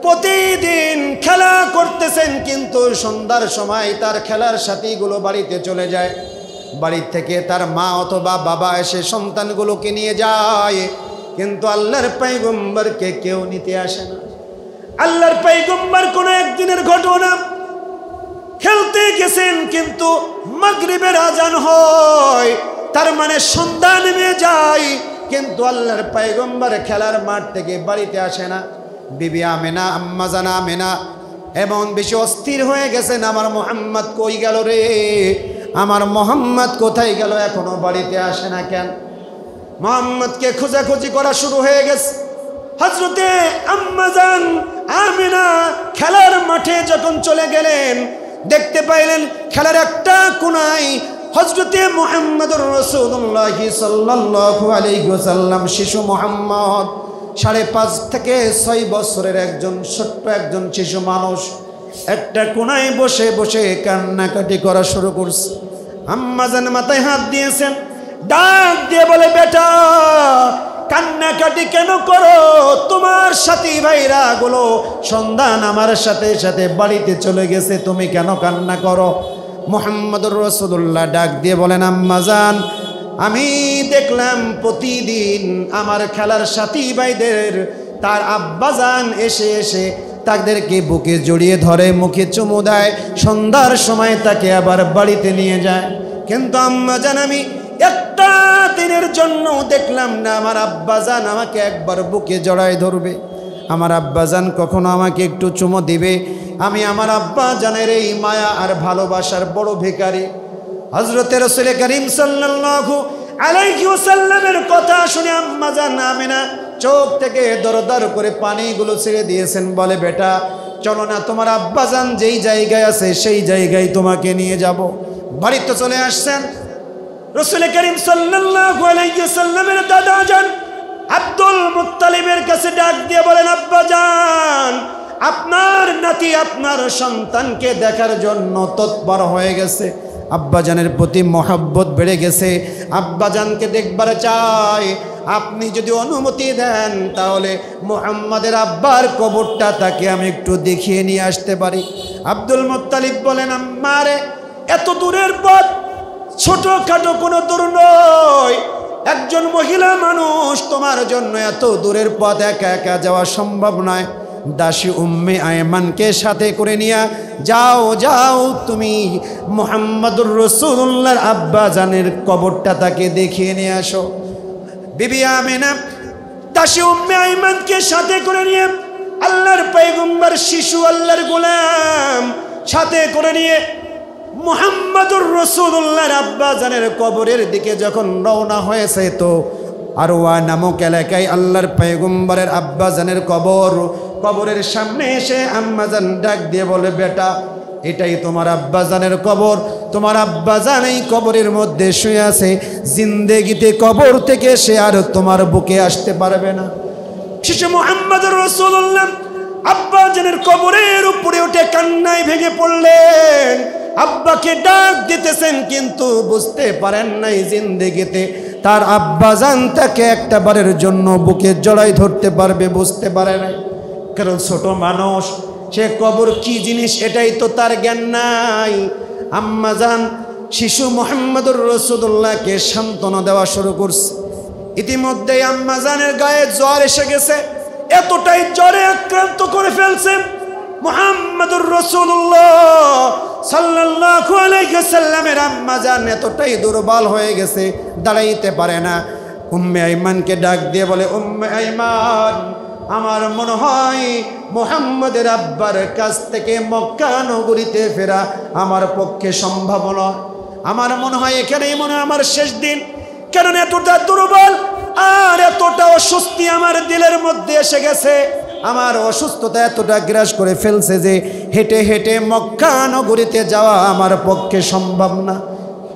[SPEAKER 1] প্রতিদিন খেলা করতেছেন, কিন্তু সন্ধ্যার সময় তার খেলার সাথীগুলো বাড়িতে চলে যায়। বাড়ি থেকে তার মা অথবা বাবা এসে সন্তানগুলোকে নিয়ে যায়, কিন্তু আল্লাহর পয়গম্বরকে কেউ নিতে আসে না। আল্লাহর পয়গম্বর কোন একদিনের ঘটনা, খেলতে গেছেন কিন্তু মাগরিবের আজান হয়, তার মানে সন্ধ্যা নেমে যায়, কিন্তু আল্লাহর পয়গম্বর খেলার মাঠ থেকে বাড়িতে আসে না। বিবি আমেনা, আম্মা জান আমেনা এমন বেশি অস্থির হয়ে গেছেন, আমার মুহাম্মদ কই গেল রে, আমার মুহাম্মদ কোথায় গেল, এখনো বাড়িতে আসে না কেন? মুহাম্মদকে খোঁজাখুঁজি করা শুরু হয়ে গেছে। হযরতে আম্মা জান আমেনা খেলার মাঠে যখন চলে গেলেন, দেখতে পাইলেন খেলার একটা কোনায় হযরতে মুহাম্মদুর রাসূলুল্লাহ সাল্লাল্লাহু আলাইহি ওয়াসাল্লাম শিশু মুহাম্মদ 5.5 থেকে 6 বছরের একজন ছোট্ট একজন শিশু মানুষ একটা কোনায় বসে বসে কান্নাকাটি করা শুরু করছে। আম্মা জান মাথায় হাত দিয়েছেন, ডাক দিয়ে বলে, বেটা কান্নাকাটি কেন করো? তোমার সাথী ভাইরা গুলো সন্তান আমার সাথে সাথে বাড়িতে চলে গেছে, তুমি কেন কান্না করো? মুহাম্মদুর রাসূলুল্লাহ ডাক দিয়ে বলেন, আম্মা জান আমি দেখলাম প্রতিদিন আমার খেলার সাথী ভাইদের তার আব্বাজান এসে এসে তাদেরকে বুকে জড়িয়ে ধরে, মুখে চুমু দেয়, সন্ধ্যার সময় তাকে আবার বাড়িতে নিয়ে যায়, কিন্তু আম্মা জান আমি একটা দিনের জন্য দেখলাম না আমার আব্বাজান আমাকে একবার বুকে জড়ায় ধরবে, আমার আব্বাজান কখনো আমাকে একটু চুমু দিবে। আমি আমার আব্বাজানের এই মায়া আর ভালোবাসার বড় ভিখারি। হযরতে রাসূল করিম সাল্লাল্লাহু আলাইহি ওয়াসাল্লামের কথা শুনে আম্মা জান আমিনা চোখ থেকে দরদর করে পানিগুলো ছেড়ে দিয়েছেন, বলে, বেটা চলো না, তোমার আব্বাজান যেই জায়গায় আছে সেই জায়গায় তোমাকে নিয়ে যাব। বাড়িতে চলে আসছেন। রাসূল করিম সাল্লাল্লাহু আলাইহি ওয়াসাল্লামের দাদা জান আব্দুল মুত্তালিবের কাছে ডাক দিয়ে বলেন, আব্বাজান আপনার নাতি আপনার সন্তানকে দেখার জন্য তৎপর হয়ে গেছে, আব্বাজানের প্রতি মহব্বত বেড়ে গেছে, আব্বাজানকে দেখবার চাই, আপনি যদি অনুমতি দেন তাহলে মুহাম্মাদের আব্বার কবরটা তাকে আমি একটু দেখিয়ে নিয়ে আসতে পারি। আব্দুল মুত্তালিব বলেন, আম্মারে এত দূরের পথ ছোটখাটো কোনো দূর নয়, একজন মহিলা মানুষ তোমার জন্য এত দূরের পথ একা একা যাওয়া সম্ভব নয়, দাসী উম্মে আয়মানকে সাথে করে নিয়ে যাও, যাও তুমি মুহাম্মদুর রাসূলুল্লাহর আব্বা জানের কবরটা তাকে দেখিয়ে নিয়ে আসো। বিবি আমিনা দাসী উম্মে আয়মানকে সাথে করে নিয়ে আল্লাহর পয়গম্বর শিশু আল্লাহর গোলাম সাথে করে নিয়ে মুহাম্মদুর রাসূলুল্লাহর আব্বা জানের কবরের দিকে যখন রওনা হয়েছে, তো আরওয়া নামক এলাকায় আল্লাহর পয়গম্বরের আব্বা জানের কবর, কবরের সামনে এসে আম্মা জান ডাক দিয়ে বলে, বেটা এটাই তোমার আব্বা জানের কবর, তোমার আব্বা জান এই কবরের মধ্যে শুয়ে আছে, জিন্দেগিতে কবর থেকে সে আর তোমার বুকে আসতে পারবে না। শিশু মুহাম্মদুর রাসূলুল্লাহ আব্বা জানের কবরের উপরে উঠে কান্নায় ভেঙে পড়লেন। আব্বাকে ডাক দিতেছেন কিন্তু বুঝতে পারেন নাই জিন্দেগিতে তার আব্বাজান তাকে একটা বারের জন্য বুকে জড়াই ধরতে পারবে? বুঝতে পারে না, কারণ ছোট মানুষ, সে কবর কি জিনিস এটাই তো তার জ্ঞান নাই। আম্মাজান শিশু মুহাম্মদুর রাসূলুল্লাহকে সান্ত্বনা দেওয়া শুরু করছে। ইতিমধ্যেই আম্মাজানের গায়ে জ্বর এসে গেছে, এতটাই জ্বরে আক্রান্ত করে ফেলছে মুহাম্মদুর রাসূলুল্লাহ সাল্লাল্লাহু আলাইহি ওয়াসাল্লামের আম্মাজান এতটাই দুর্বল হয়ে গেছে, দাঁড়াইতে পারে না। উম্মে আইমানকে ডাক দিয়ে বলে, উম্মে আইমান, আমার মনে হয় মুহাম্মদের আব্বার কাছ থেকে মক্কা নগরীতে ফেরা আমার পক্ষে সম্ভব নয়। আমার মনে হয় এখানেই মনে হয় আমার শেষ দিন, কারণ এতটা দুর্বল আর এতটা অস্বস্তি আমার দিলের মধ্যে এসে গেছে। আমার অসুস্থতা এতটা গ্রাস করে ফেলছে যে হেঁটে হেঁটে মক্কা নগরীতে যাওয়া আমার পক্ষে সম্ভব না।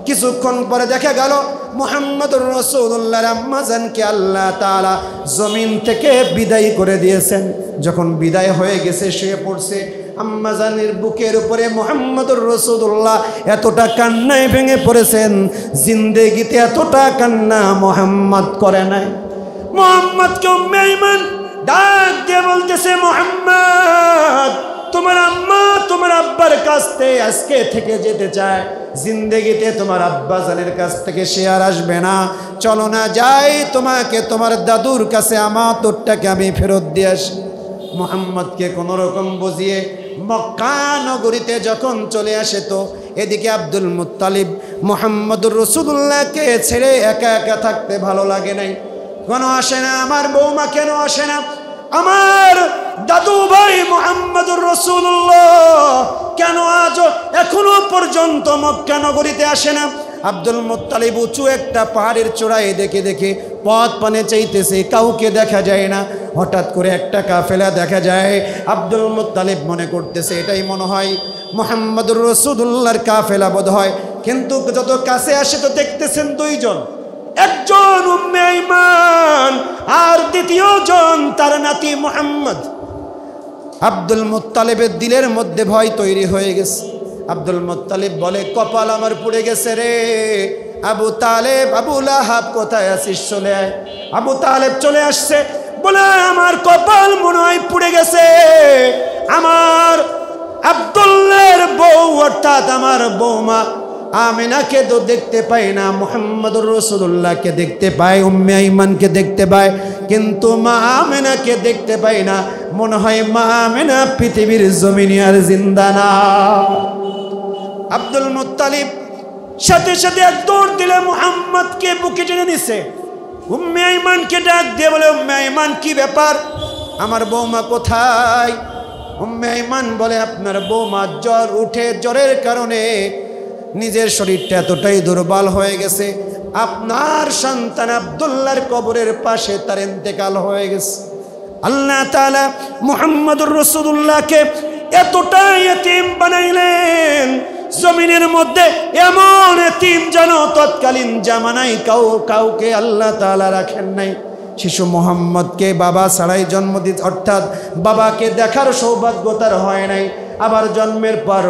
[SPEAKER 1] কিছুক্ষণ পরে দেখা গেল মুহাম্মদুর রাসূলুল্লাহর আম্মাজানকে আল্লাহ তাআলা জমিন থেকে বিদায় করে দিয়েছেন। যখন বিদায় হয়ে গেছে, শুয়ে পড়ছে, আম্মাজানের বুকের উপরে মুহাম্মদুর রাসূলুল্লাহ এতটা কান্নায় ভেঙে পড়েছেন, জিন্দেগিতে এতটা কান্না মুহাম্মদ করে নাই। মুহাম্মদকে উম্মে আইমান ডাক দিয়ে বলতেছে, মুহাম্মদ, তোমার আম্মা তোমার আব্বার কাছ থেকে আজকে থেকে যেতে চায়, জিন্দেগিতে তোমার আব্বাজানের কাছ থেকে সে আর আসবে না। চলো না যাই, তোমাকে তোমার দাদুর কাছে আমানতটাকে আমি ফেরত দিয়ে আসি। মুহাম্মদকে কোনো রকম বুঝিয়ে মক্কা নগরীতে যখন চলে আসে, তো এদিকে আব্দুল মুত্তালিব মুহাম্মদুর রাসূলুল্লাহকে ছেড়ে একা একা থাকতে ভালো লাগে নাই। কেন আসে না আমার বৌমা, কেন আসে না আমার দাদু ভাই মুহাম্মদুর রাসূলুল্লাহ, কেন আজ এখনো পর্যন্ত মক্কা নগরীতে আসে না? আব্দুল মুত্তালিব উঁচু একটা পাহাড়ের চূড়ায় দেখে দেখে পথ পানে চাইতেছে, কাউকে দেখা যায় না। হঠাৎ করে একটা কাফেলা দেখা যায়। আব্দুল মুত্তালিব মনে করতেছে এটাই মনে হয় মুহাম্মদুর রাসূলুল্লাহর কাফেলা বোধ হয়, কিন্তু যত কাছে আসে তো দেখতেছেন দুইজন, একজন উম্মে আইমান আর দ্বিতীয় জন তার নাতি মুহাম্মদ। আব্দুল মুত্তালিবের দিলের মধ্যে ভয় তৈরি হয়ে গেছে। আব্দুল মুত্তালিব বলে, কপাল আমার পুড়ে গেছে রে আবু তালেব, আবু লাহাব কোথায় আছিস, চলে আয়। আবু তালেব চলে আসছে, বলে আমার কপাল মনে হয় পুড়ে গেছে, আমার আব্দুল্লাহর বউ অর্থাৎ আমার বৌমা আমিনাকে তো দেখতে পাই না, মুহাম্মদুর রাসূলুল্লাহকে দেখতে পাই, উম্মে আইমানকে দেখতে পাই, কিন্তু মা আমিনাকে দেখতে পাই না। মনে হয় মা আমিনা পৃথিবীর জমিনে আর জিন্দা না। আব্দুল মুত্তালিব সাথে সাথে এক দৌড় দিলে মুহাম্মদকে বুকে টেনে নিছে। উম্মে আইমানকে ডাক দিয়ে বলে, উম্মে আইমান, কি ব্যাপার, আমার বৌমা কোথায়? উম্মে আইমান বলে, আপনার বৌমা জ্বর উঠে, জ্বরের কারণে নিজের শরীরটা এতটাই দুর্বল হয়ে গেছে, আপনার সন্তান আব্দুল্লাহর কবরের পাশে তার ইন্তেকাল হয়ে গেছে। আল্লাহ তাআলা মুহাম্মদুর রাসূলুল্লাহকে এতটাই এতিম বানাইলেন, জমিনের মধ্যে এমন এতিম যেন তৎকালীন জামানায় কাউকে আল্লাহ তাআলা রাখেন নাই। শিশু মোহাম্মদকে বাবা ছাড়াই জন্ম দিতে, অর্থাৎ বাবাকে দেখার সৌভাগ্য তার হয় নাই। আবার জন্মের পর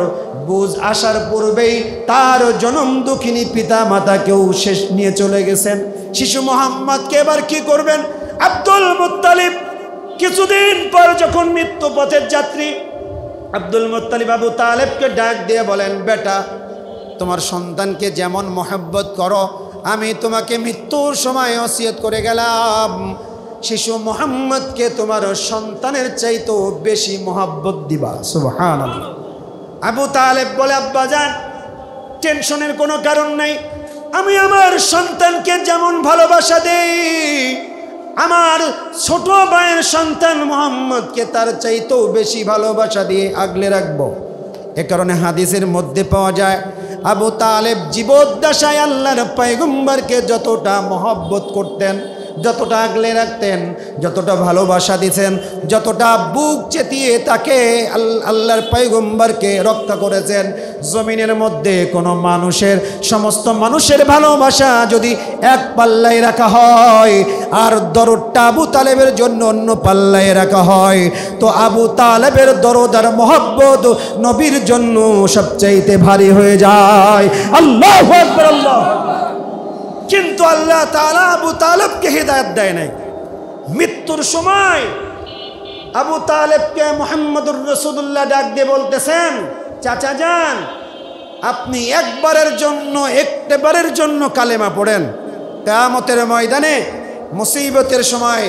[SPEAKER 1] বুঝ আসার পূর্বেই তার জনম দুঃখিনী পিতা মাতাকেও শেষ নিয়ে চলে গেছেন। শিশু মোহাম্মদকে এবার কি করবেন? আব্দুল মুত্তালিব কিছুদিন পর যখন মৃত্যু পথের যাত্রী, আব্দুল মুত্তালিব আবু তালেবকে ডাক দিয়ে বলেন, বেটা, তোমার সন্তানকে যেমন মহব্বত করো, আমি তোমাকে মৃত্যুর সময় ওসিয়ত করে গেলাম, শিশু মুহাম্মদকে তোমার সন্তানের চাইতেও বেশি মহব্বত দিবা। সুবহানাল্লাহ। আবু তালেব বলে, আব্বাজান, টেনশনের কোনো কারণ নাই, আমি আমার সন্তানকে যেমন ভালোবাসা দেই, আমার ছোট ভাইয়ের সন্তান মুহাম্মদকে তার চাইতেও বেশি ভালোবাসা দিয়ে আগলে রাখবো। এ কারণে হাদিসের মধ্যে পাওয়া যায়, আবু তালেব জীবদ্দশায় আল্লাহর পয়গম্বরকে যতটা মহব্বত করতেন, যতটা আগলে রাখতেন, যতটা ভালোবাসা দিতেন, যতটা বুক চেতিয়ে তাকে আল্লাহর পয়গম্বরকে রক্ষা করেছেন, জমিনের মধ্যে কোনো মানুষের, সমস্ত মানুষের ভালোবাসা যদি এক পাল্লায় রাখা হয় আর দরদটা আবু তালেবের জন্য অন্য পাল্লায় রাখা হয়, তো আবু তালেবের দরদ আর মহব্বত নবীর জন্য সবচাইতে ভারী হয়ে যায়। আল্লাহু আকবার, আল্লাহ। কিন্তু আল্লাহ তাআলা আবু তালেবকে হিদায়াত দেয় নাই। মৃত্যুর সময় আবু তালেবকে মুহাম্মদুর রাসূলুল্লাহ ডাক দিয়ে বলতেছেন, চাচা যান, আপনি একবারের জন্য কালেমা পড়েন, কিয়ামতের ময়দানে মুসিবতের সময়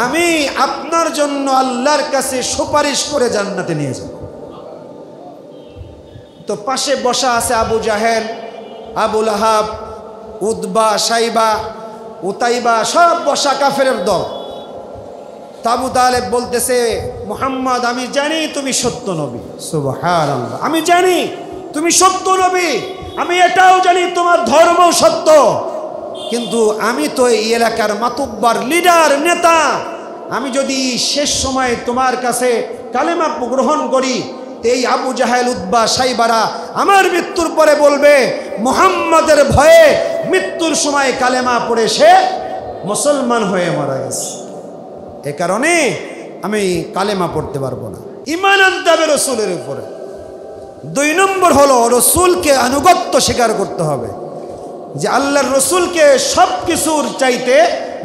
[SPEAKER 1] আমি আপনার জন্য আল্লাহর কাছে সুপারিশ করে জান্নাতে নিয়ে যাব। তো পাশে বসা আছে আবু জাহেল, আবু লাহাব, উতবা, সাইবা, উতাইবা, সব বসা কাফেরের দল। আবু তালেব বলতেছে, মুহাম্মদ আমি জানি তুমি সত্য নবী, সুবহানাল্লাহ, আমি জানি তুমি সত্য নবী, আমি এটাও জানি তোমার ধর্ম সত্য, কিন্তু আমি তো এই এলাকার মাতুব্বার, লিডার, নেতা, আমি যদি শেষ সময়ে তোমার কাছে কালেমা গ্রহণ করি, এই আবু জাহেল, উতবা, সাইবারা আমার মৃত্যুর পরে বলবে মুহাম্মাদের ভয়ে মৃত্যুর সময় কালেমা পড়ে সে মুসলমান হয়ে মারা গেছে, এ কারণে আমি কালেমা পড়তে পারবো না। ঈমান আনতে হবে রসুলের উপরে। 2 নম্বর হলো রসুলকে আনুগত্য স্বীকার করতে হবে, যে আল্লাহর রসুলকে সব কিছুর চাইতে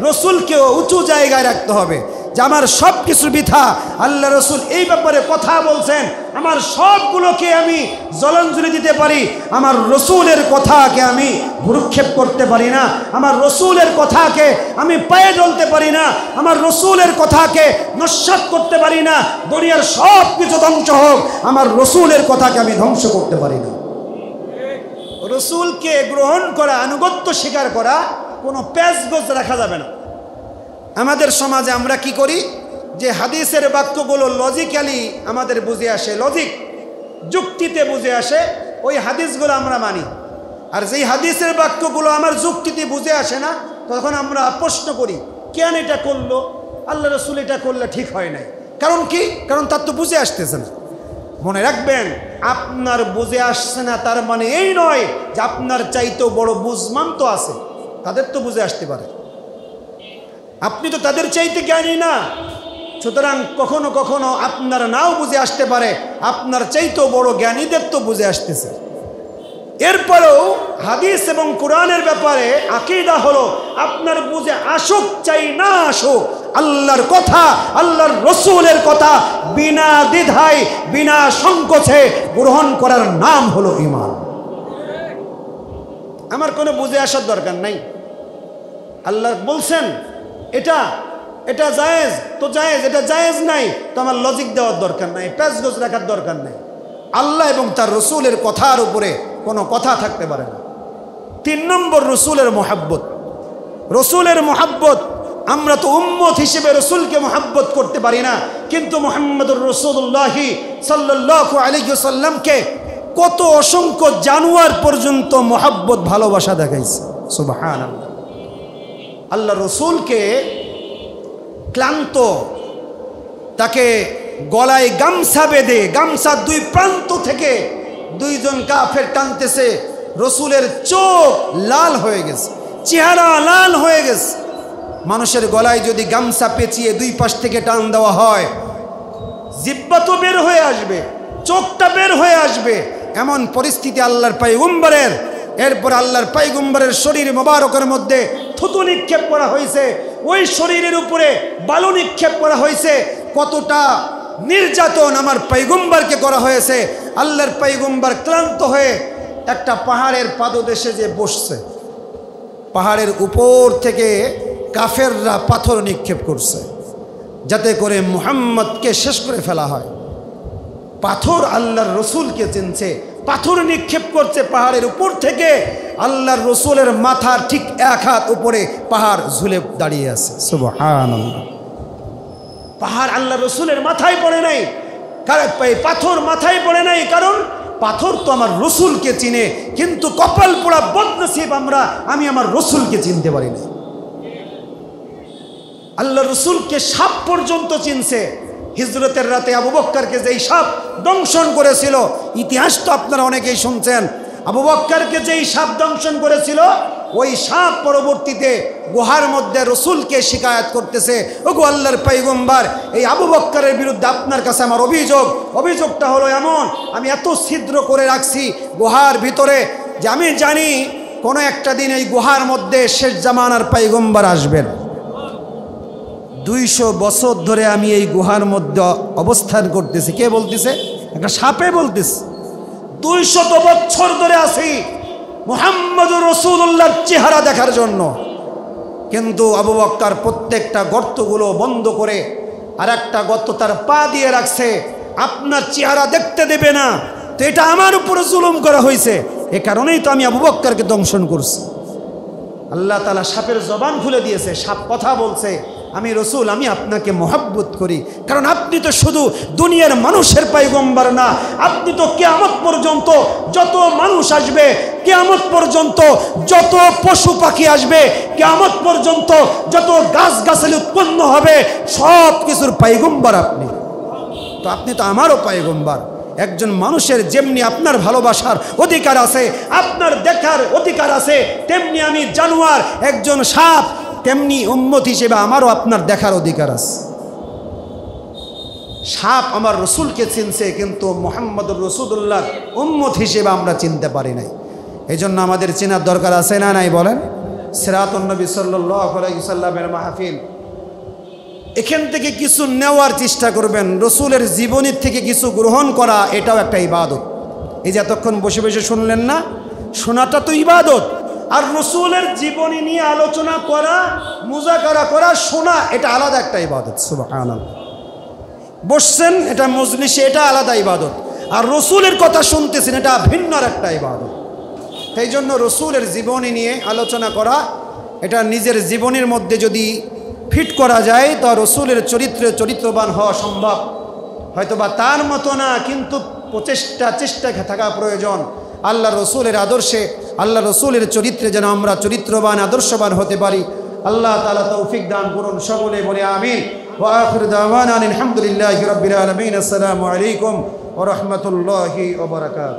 [SPEAKER 1] রসুলকে উঁচু জায়গায় রাখতে হবে, যে আমার সব কিছু বৃথা, আল্লাহ রসুল এই ব্যাপারে কথা বলছেন, আমার সবগুলোকে আমি জলাঞ্জলি দিতে পারি, আমার রসুলের কথাকে আমি ভ্রুক্ষেপ করতে পারি না, আমার রসুলের কথাকে আমি পায়ে জ্বলতে পারি না, আমার রসুলের কথাকে নস্যাৎ করতে পারি না, দুনিয়ার সব কিছু ধ্বংস হোক, আমার রসুলের কথাকে আমি ধ্বংস করতে পারি না। রসুলকে গ্রহণ করা, আনুগত্য স্বীকার করা, কোনো প্যাচগোছ রাখা যাবে না। আমাদের সমাজে আমরা কি করি, যে হাদিসের বাক্যগুলো লজিক্যালি আমাদের বুঝে আসে, লজিক যুক্তিতে বুঝে আসে, ওই হাদিসগুলো আমরা মানি। আর যেই হাদিসের বাক্যগুলো আমার যুক্তিতে বুঝে আসে না, তখন আমরা প্রশ্ন করি, কেন এটা করলো, আল্লাহ রসুল এটা করলে ঠিক হয় নাই, কারণ কি? কারণ তার তো বুঝে আসতেছে না। মনে রাখবেন, আপনার বুঝে আসছে না তার মানে এই নয় যে আপনার চাইতেও বড় বুঝমান তো আছে, তাদের তো বুঝে আসতে পারে, আপনি তো তাদের চাইতে জ্ঞানী না, সুতরাং কখনো কখনো আপনার নাও বুঝে আসতে পারে, আপনার চাইতেও বড় জ্ঞানীদের তো বুঝে আসতেছে। এরপরেও হাদিস এবং কোরআনের ব্যাপারে আকীদা হলো, আপনার বুঝে আসুক চাই না আসুক, আল্লাহর কথা, আল্লাহর রসুলের কথা বিনা দ্বিধায়, বিনা সংকোচে গ্রহণ করার নাম হলো ঈমান। আমার কোনো বুঝে আসার দরকার নাই, আল্লাহ বলছেন এটা এটা জায়েজ তো জায়েজ, এটা জায়েজ নাই তো আমার লজিক দেওয়ার দরকার নাই, প্যাচগোছ রাখার দরকার নাই। আল্লাহ এবং তার রসুলের কথার উপরে কোনো কথা থাকতে পারে না। 3 নম্বর, রসুলের মহাব্বত। রসুলের মহাব্বত, আমরা তো উম্মত হিসেবে রসুলকে মহাব্বত করতে পারি না, কিন্তু মুহাম্মদুর রাসূলুল্লাহ সাল্লাল্লাহু আলাইহি ওয়াসাল্লামকে কত অসংখ্য জানোয়ার পর্যন্ত মহাব্বত, ভালোবাসা দেখাইছে, সুবহানাল্লাহ। আল্লাহ রসুলকে ক্লান্ত, তাকে গলায় গামছা বেঁধে, গামছা 2 প্রান্ত থেকে 2 জন কাফের টানতেছে, রসুলের চোখ লাল হয়ে গেছে, চেহারা লাল হয়ে গেছে। মানুষের গলায় যদি গামছা পেঁচিয়ে 2 পাশ থেকে টান দেওয়া হয়, জিহ্বা তো বের হয়ে আসবে, চোখটা বের হয়ে আসবে, এমন পরিস্থিতি আল্লাহর পয়গম্বরের। এরপর আল্লাহর পয়গম্বরের শরীর মোবারকের মধ্যে থুতু নিক্ষেপ করা হয়েছে, ওই শরীরের উপরে বালু নিক্ষেপ করা হয়েছে। কতটা নির্যাতন আমার পয়গম্বরকে করা হয়েছে। আল্লাহর পয়গম্বর ক্লান্ত হয়ে একটা পাহাড়ের পাদদেশে যে বসছে, পাহাড়ের উপর থেকে কাফেররা পাথর নিক্ষেপ করছে যাতে করে মুহাম্মদকে শেষ করে ফেলা হয়। পাথর আল্লাহর রসুলকে চিনছে, পাথর নিক্ষেপ করছে পাহাড়ের উপর থেকে। আল্লাহর রসুলের মাথার ঠিক 1 হাত উপরে পাহাড় ঝুলে দাঁড়িয়ে আছে, সুবহানাল্লাহ। পাহাড় আল্লাহর রসুলের মাথায় পড়ে নাই, কারণ পাথর মাথায় পড়ে নাই, কারণ পাথর তো আমার রসুলকে চিনে, কিন্তু কপাল পোড়া বদনসিব আমি আমার রসুলকে চিনতে পারি না। আল্লাহ রসুলকে সাপ পর্যন্ত চিনছে। হিজরতের রাতে আবু বকরকে যেই সাপ দংশন করেছিল, ইতিহাস তো আপনারা অনেকেই শুনছেন, আবু বকরকে যেই সাপ দংশন করেছিল, ওই সাপ পরবর্তীতে গুহার মধ্যে রসুলকে শিকায়াত করতেছে, ওগো আল্লাহর পয়গম্বর, এই আবু বকরের বিরুদ্ধে আপনার কাছে আমার অভিযোগটা হলো এমন, আমি এত ছিদ্র করে রাখছি গুহার ভিতরে যে আমি জানি কোনো একটা দিন এই গুহার মধ্যে শেষ জামানার পয়গম্বর আসবেন। 200 বছর ধরে আমি এই গুহার মধ্যে অবস্থান করতেছি। কে বলতেছে? একটা সাপে বলতেছে। 200 বছর ধরে আছি মুহাম্মদুর রাসূলুল্লাহর চেহারা দেখার জন্য, কিন্তু আবু বকর প্রত্যেকটা গর্তগুলো বন্ধ করে আর একটা গর্ত তার পা দিয়ে রাখছে, আপনার চেহারা দেখতে দেবে না। তো এটা আমার উপরে জুলুম করা হয়েছে, এ কারণেই তো আমি আবু বকরকে দংশন করছি। আল্লাহ তাআলা সাপের জবান খুলে দিয়েছে, সাপ কথা বলছে, আমি রসুল, আমি আপনাকে মহব্বত করি, কারণ আপনি তো শুধু দুনিয়ার মানুষের পয়গম্বর না, আপনি তো কিয়ামত পর্যন্ত যত মানুষ আসবে, কিয়ামত পর্যন্ত যত পশু পাখি আসবে, কিয়ামত পর্যন্ত যত গাছগাছালি উৎপন্ন হবে, সব কিছুর পয়গম্বর আপনি। তো আপনি তো আমারও পয়গম্বর। একজন মানুষের যেমনি আপনার ভালোবাসার অধিকার আছে, আপনার দেখার অধিকার আছে, তেমনি আমি জানোয়ার, একজন সাপ, তেমনি উম্মত হিসেবে আমারও আপনার দেখার অধিকার আছে। সাপ আমার রসুলকে চিনছে, কিন্তু মুহাম্মদুর রাসূলুল্লাহ উম্মত হিসেবে আমরা চিনতে পারি নাই। এই জন্য আমাদের চেনার দরকার আছে না নাই বলেন? সিরাতুন নবী সাল্লাল্লাহু আলাইহি ওয়াসাল্লামের মাহফিল, এখান থেকে কিছু নেওয়ার চেষ্টা করবেন, রসুলের জীবনী থেকে কিছু গ্রহণ করা, এটাও একটা ইবাদত। এই যে এতক্ষণ বসে বসে শুনলেন না, শোনাটা তো ইবাদত। আর রসুলের জীবনী নিয়ে আলোচনা করা, মুজাকারা করা, শোনা, এটা আলাদা একটা ইবাদত। সুবহানাল্লাহ। বসছেন এটা মজলিসে, এটা আলাদা ইবাদত, আর রসুলের কথা শুনতেছেন, এটা ভিন্ন একটা ইবাদত। সেই জন্য রসুলের জীবনী নিয়ে আলোচনা করা, এটা নিজের জীবনের মধ্যে যদি ফিট করা যায় তো রসুলের চরিত্রে চরিত্রবান হওয়া সম্ভব। হয়তোবা তার মতো না, কিন্তু চেষ্টা থাকা প্রয়োজন। আল্লাহ রসুলের আদর্শে, আল্লাহ রসুলের চরিত্রে যেন আমরা চরিত্রবান আদর্শবান হতে পারি। আল্লাহ তাআলা তৌফিক দান করুন। সকলে বলে আমিন। ওয়া আখিরু দাওয়ানা আলহামদুলিল্লাহি রাব্বিল আলামিন। আসসালামু আলাইকুম ওয়া রাহমাতুল্লাহি ওয়া বারাকাতুহু।